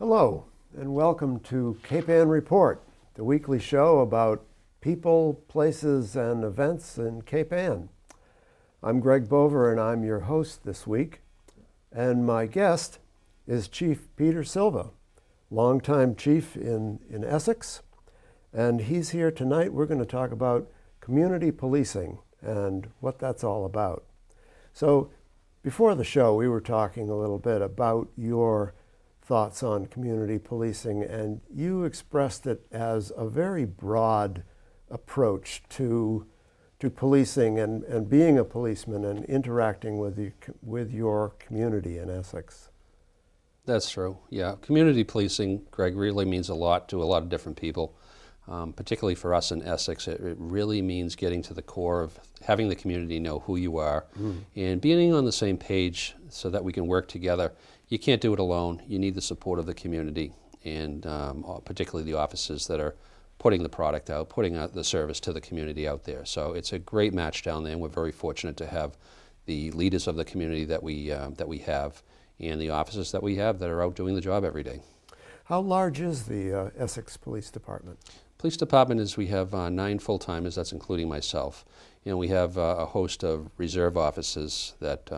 Hello, and welcome to Cape Ann Report, the weekly show about people, places, and events in Cape Ann. I'm Greg Bover, and I'm your host this week. And my guest is Chief Peter Silva, longtime chief in Essex. And he's here tonight. We're going to talk about community policing and what that's all about. So before the show, we were talking a little bit about your thoughts on community policing, and you expressed it as a very broad approach to policing and being a policeman and interacting with your community in Essex. That's true. Yeah, community policing, Greg, really means a lot to a lot of different people. Particularly for us in Essex, it really means getting to the core of having the community know who you are and being on the same page so that we can work together. You can't do it alone. You need the support of the community and particularly the offices that are putting the product out, putting out the service to the community out there. So it's a great match down there, and we're very fortunate to have the leaders of the community that we have and the officers that we have that are out doing the job every day. How large is the Essex Police Department? Police department is we have 9 full-timers, that's including myself. And we have a host of reserve officers that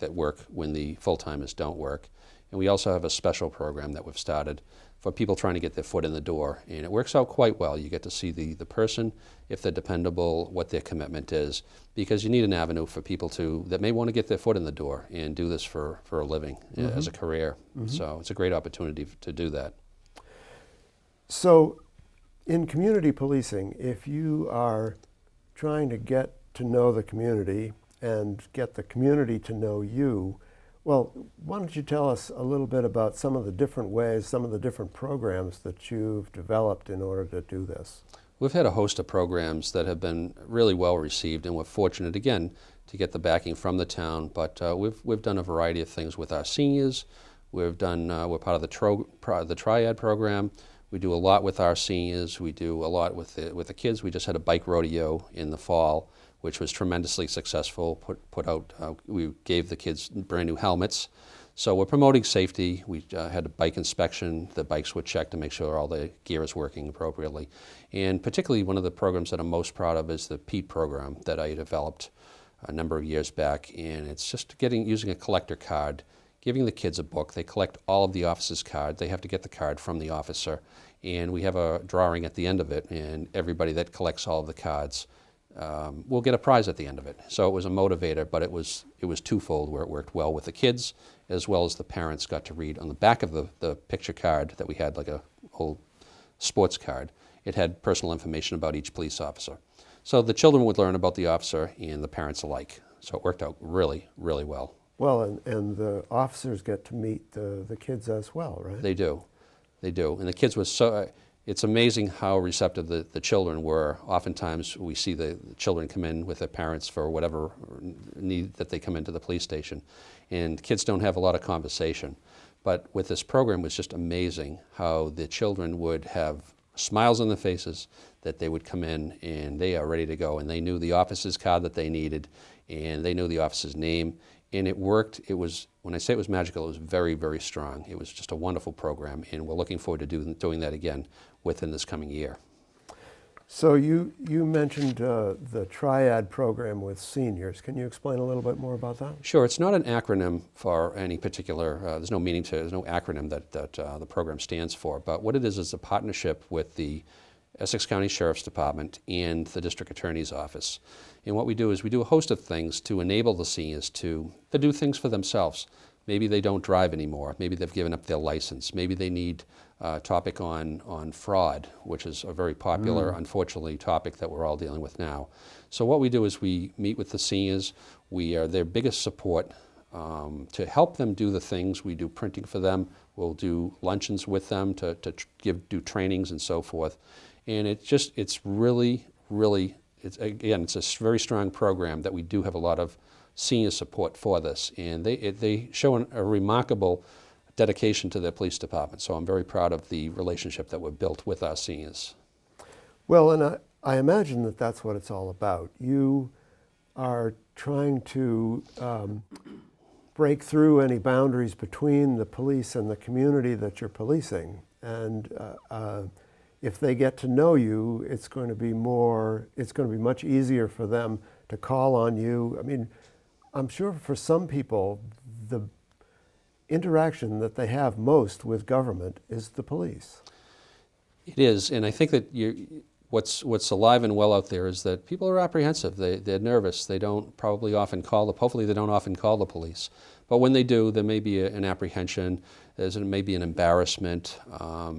work when the full-timers don't work. And we also have a special program that we've started for people trying to get their foot in the door. And it works out quite well. You get to see the person, if they're dependable, what their commitment is, because you need an avenue for people that may want to get their foot in the door and do this for a living, as a career. So it's a great opportunity to do that. So in community policing, if you are trying to get to know the community and get the community to know you, well, why don't you tell us a little bit about some of the different ways, some of the different programs that you've developed in order to do this? We've had a host of programs that have been really well received, and we're fortunate, again, to get the backing from the town. But we've done a variety of things with our seniors. We're part of the Triad program. We do a lot with our seniors. We do a lot with the kids. We just had a bike rodeo in the fall, which was tremendously successful. We gave the kids brand new helmets. So we're promoting safety. We had a bike inspection. The bikes were checked to make sure all the gear is working appropriately. And particularly one of the programs that I'm most proud of is the PETE program that I developed a number of years back. And it's just using a collector card, giving the kids a book. They collect all of the officer's cards. They have to get the card from the officer. And we have a drawing at the end of it, and everybody that collects all of the cards will get a prize at the end of it. So it was a motivator, but it was twofold, where it worked well with the kids as well as the parents got to read on the back of the picture card that we had, like a whole sports card. It had personal information about each police officer. So the children would learn about the officer and the parents alike. So it worked out really, really well. Well, and the officers get to meet the kids as well, right? They do. And the kids were it's amazing how receptive the children were. Oftentimes we see the children come in with their parents for whatever need that they come into the police station. And kids don't have a lot of conversation. But with this program, it was just amazing how the children would have smiles on their faces, that they would come in and they are ready to go. And they knew the officer's card that they needed, and they knew the officer's name. And it worked. When I say it was magical, it was very, very strong. It was just a wonderful program, and we're looking forward to doing that again within this coming year. So you mentioned the Triad program with seniors. Can you explain a little bit more about that? Sure. It's not an acronym for any particular, there's no acronym that the program stands for, but what it is a partnership with the Essex County Sheriff's Department and the District Attorney's Office. And what we do is we do a host of things to enable the seniors to do things for themselves. Maybe they don't drive anymore. Maybe they've given up their license. Maybe they need a topic on fraud, which is a very popular, unfortunately, topic that we're all dealing with now. So what we do is we meet with the seniors. We are their biggest support to help them do the things. We do printing for them. We'll do luncheons with them to do trainings and so forth. And it's really, really, it's a very strong program that we do have a lot of senior support for this. And they show a remarkable dedication to their police department. So I'm very proud of the relationship that we've built with our seniors. Well, and I imagine that that's what it's all about. You are trying to break through any boundaries between the police and the community that you're policing. And if they get to know you, it's going to be much easier for them to call on you. I mean, I'm sure for some people, the interaction that they have most with government is the police. It is, and I think that what's alive and well out there is that people are apprehensive. They're nervous. They don't probably often hopefully they don't often call the police. But when they do, there may be an apprehension. There's maybe an embarrassment,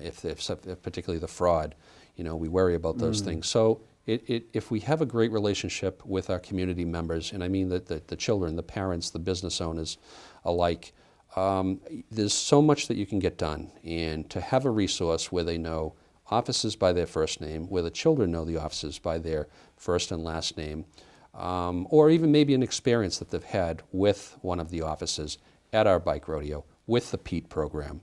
if particularly the fraud. We worry about those things. So if we have a great relationship with our community members, and I mean the children, the parents, the business owners alike, there's so much that you can get done. And to have a resource where they know officers by their first name, where the children know the officers by their first and last name, or even maybe an experience that they've had with one of the officers at our bike rodeo, with the Pete program,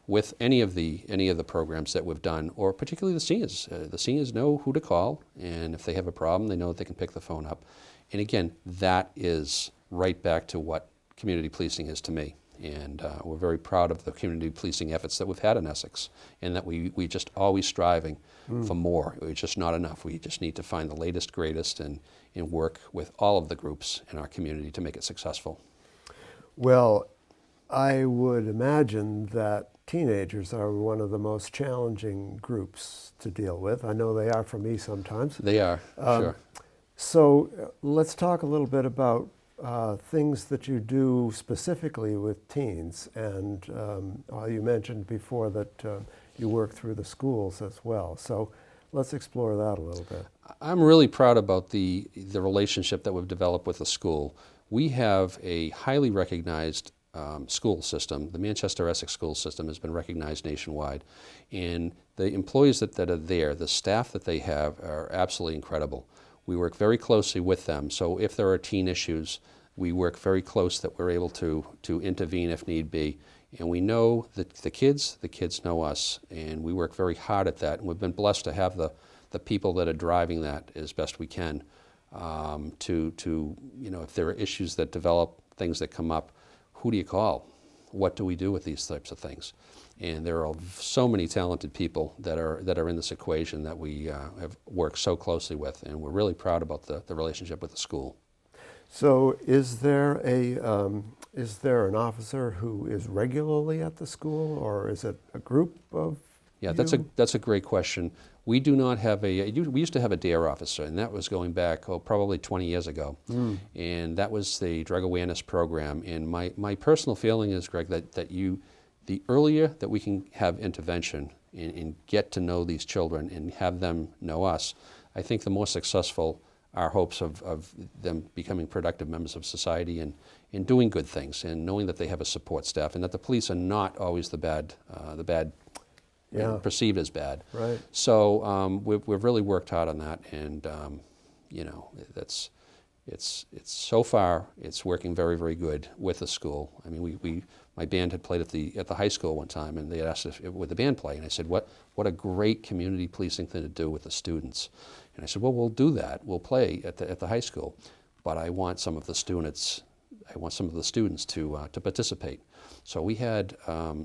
with any of the programs that we've done, or particularly the seniors. The seniors know who to call, and if they have a problem, they know that they can pick the phone up. And again, that is right back to what community policing is to me. And we're very proud of the community policing efforts that we've had in Essex, and that we just always striving for more. It's just not enough. We just need to find the latest, greatest, and work with all of the groups in our community to make it successful. Well, I would imagine that teenagers are one of the most challenging groups to deal with. I know they are for me sometimes. They are, sure. So let's talk a little bit about things that you do specifically with teens. And you mentioned before that you work through the schools as well. So let's explore that a little bit. I'm really proud about the relationship that we've developed with the school. We have a highly recognized school system. The Manchester Essex school system has been recognized nationwide. And the employees that are there, the staff that they have, are absolutely incredible. We work very closely with them. So if there are teen issues, we work very close that we're able to intervene if need be. And we know that the kids know us, and we work very hard at that. And we've been blessed to have the people that are driving that as best we can if there are issues that develop, things that come up, who do you call? What do we do with these types of things? And there are so many talented people that are in this equation that we have worked so closely with, and we're really proud about the relationship with the school. So is there an officer who is regularly at the school, or is it a group of Yeah, that's a great question. We do not have we used to have a DARE officer, and that was going back probably 20 years ago. And that was the drug awareness program. And my personal feeling is, Greg, that the earlier that we can have intervention and get to know these children and have them know us, I think the more successful our hopes of them becoming productive members of society and doing good things, and knowing that they have a support staff, and that the police are not always the bad Yeah. perceived as bad. Right. So we've really worked hard on that, and it's so far it's working very, very good with the school. I mean, my band had played at the high school one time, and they had asked if would the band play, and I said, what a great community policing thing to do with the students. And I said, well, we'll do that. We'll play at the high school, but I want some of the students to participate. So we had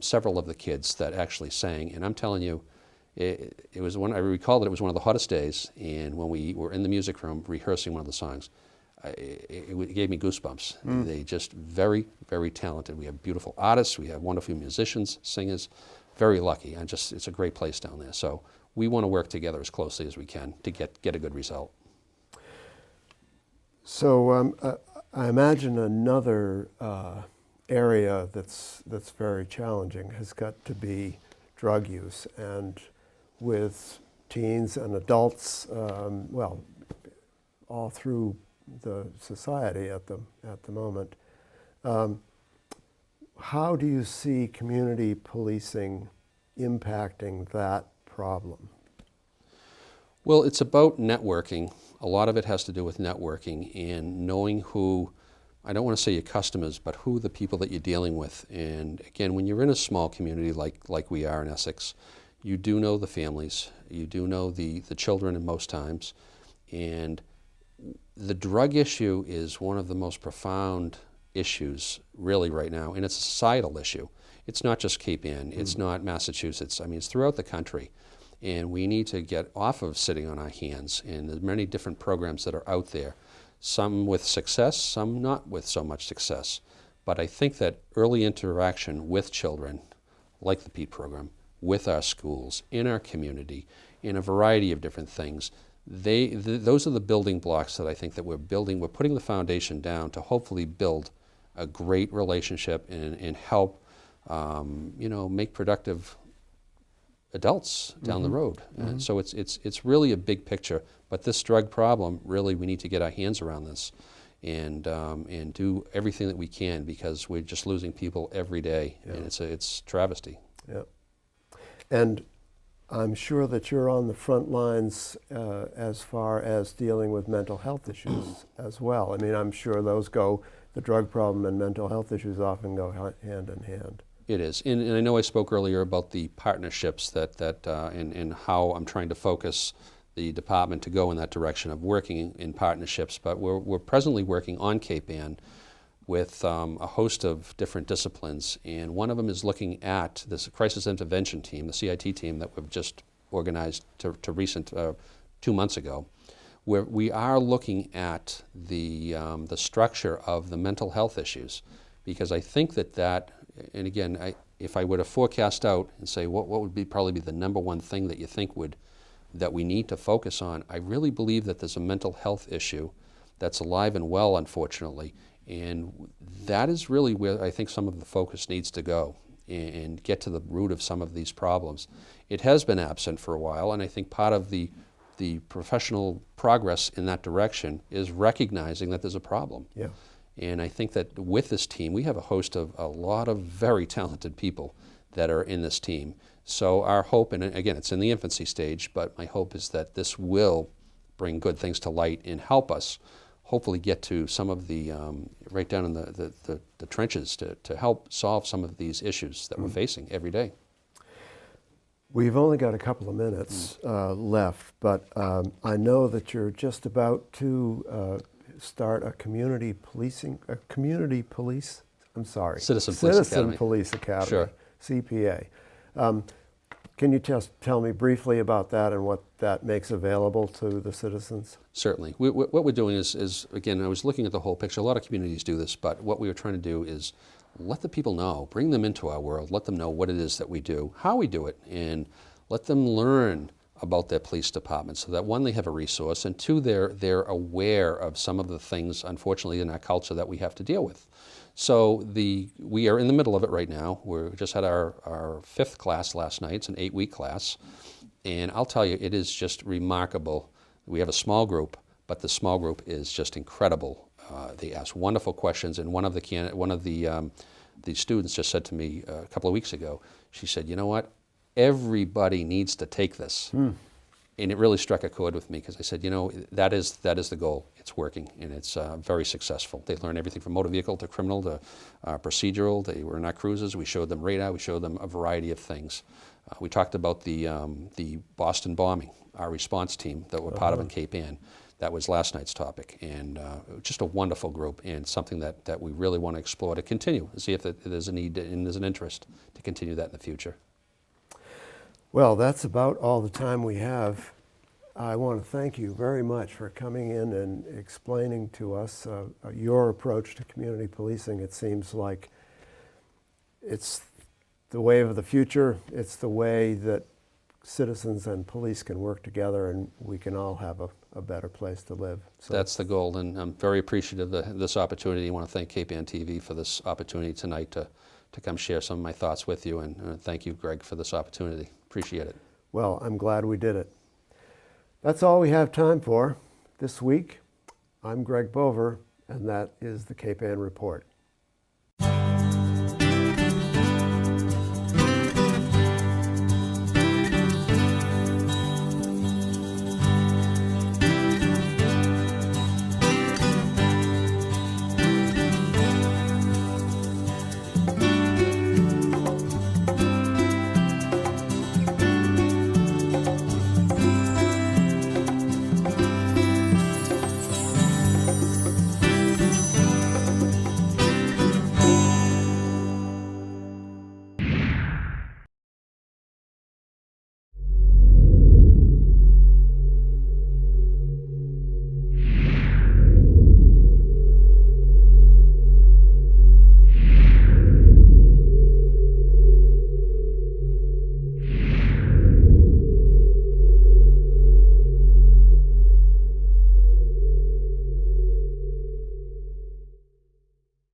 several of the kids that actually sang, and I'm telling you, it was I recall that it was one of the hottest days, and when we were in the music room rehearsing one of the songs, it gave me goosebumps. They just very, very talented. We have beautiful artists, we have wonderful musicians, singers, very lucky. It's a great place down there. So we want to work together as closely as we can to get a good result. So I imagine another area that's very challenging has got to be drug use, and with teens and adults, all through the society at the moment. How do you see community policing impacting that problem? Well, it's about networking. A lot of it has to do with networking and knowing who, I don't want to say your customers, but who the people that you're dealing with. And again, when you're in a small community like we are in Essex, you do know the families, you do know the children in most times, and the drug issue is one of the most profound issues really right now, and it's a societal issue. It's not just Cape Ann, it's not Massachusetts, I mean, it's throughout the country. And we need to get off of sitting on our hands, and there's many different programs that are out there, some with success, some not with so much success. But I think that early interaction with children, like the PEAT program, with our schools, in our community, in a variety of different things, those are the building blocks that I think that we're building. We're putting the foundation down to hopefully build a great relationship and help, make productive adults down the road. And so it's really a big picture. But this drug problem, really, we need to get our hands around this and do everything that we can, because we're just losing people every day, and it's travesty. Yeah. And I'm sure that you're on the front lines as far as dealing with mental health issues as well. I mean, I'm sure the drug problem and mental health issues often go hand in hand. It is, and I know I spoke earlier about the partnerships and how I'm trying to focus the department to go in that direction of working in partnerships. But we're presently working on Cape Ann with a host of different disciplines, and one of them is looking at this crisis intervention team, the CIT team that we've just organized to 2 months ago, where we are looking at the structure of the mental health issues, because I think that and again, if I were to forecast out and say what would probably be the number one thing that you think that we need to focus on, I really believe that there's a mental health issue that's alive and well, unfortunately, and that is really where I think some of the focus needs to go and get to the root of some of these problems. It has been absent for a while, and I think part of the professional progress in that direction is recognizing that there's a problem. Yeah. And I think that with this team, we have a host of a lot of very talented people that are in this team. So our hope, and again, it's in the infancy stage, but my hope is that this will bring good things to light and help us hopefully get to some of the, right down in the trenches to help solve some of these issues that we're facing every day. We've only got a couple of minutes left, but I know that you're just about to start a community police Citizen Police Academy, Sure. CPA. Can you just tell me briefly about that and what that makes available to the citizens? Certainly. What we're doing is, again, I was looking at the whole picture. A lot of communities do this, but what we were trying to do is let the people know, bring them into our world, let them know what it is that we do, how we do it, and let them learn about their police department, so that one, they have a resource, and two, they're aware of some of the things, unfortunately, in our culture that we have to deal with. So we are in the middle of it right now. We just had our 5th class last night. It's an 8-week class, and I'll tell you, it is just remarkable. We have a small group, but the small group is just incredible. They ask wonderful questions, and one of the students just said to me a couple of weeks ago, she said, "You know what? Everybody needs to take this." And it really struck a chord with me, because I said, that is the goal. It's working, and it's very successful. They learn everything from motor vehicle to criminal to procedural. They were in our cruises. We showed them radar. We showed them a variety of things. We talked about the Boston bombing, our response team that we're part of in Cape Ann. That was last night's topic, and just a wonderful group, and something that we really want to explore to continue, see if there's a need and there's an interest to continue that in the future. Well, that's about all the time we have. I want to thank you very much for coming in and explaining to us your approach to community policing. It seems like it's the way of the future. It's the way that citizens and police can work together, and we can all have a better place to live. So that's the goal, and I'm very appreciative of this opportunity. I want to thank Cape Ann TV for this opportunity tonight to come share some of my thoughts with you, and thank you, Greg, for this opportunity. Appreciate it. Well, I'm glad we did it. That's all we have time for this week. I'm Greg Bover, and that is the Cape Ann Report.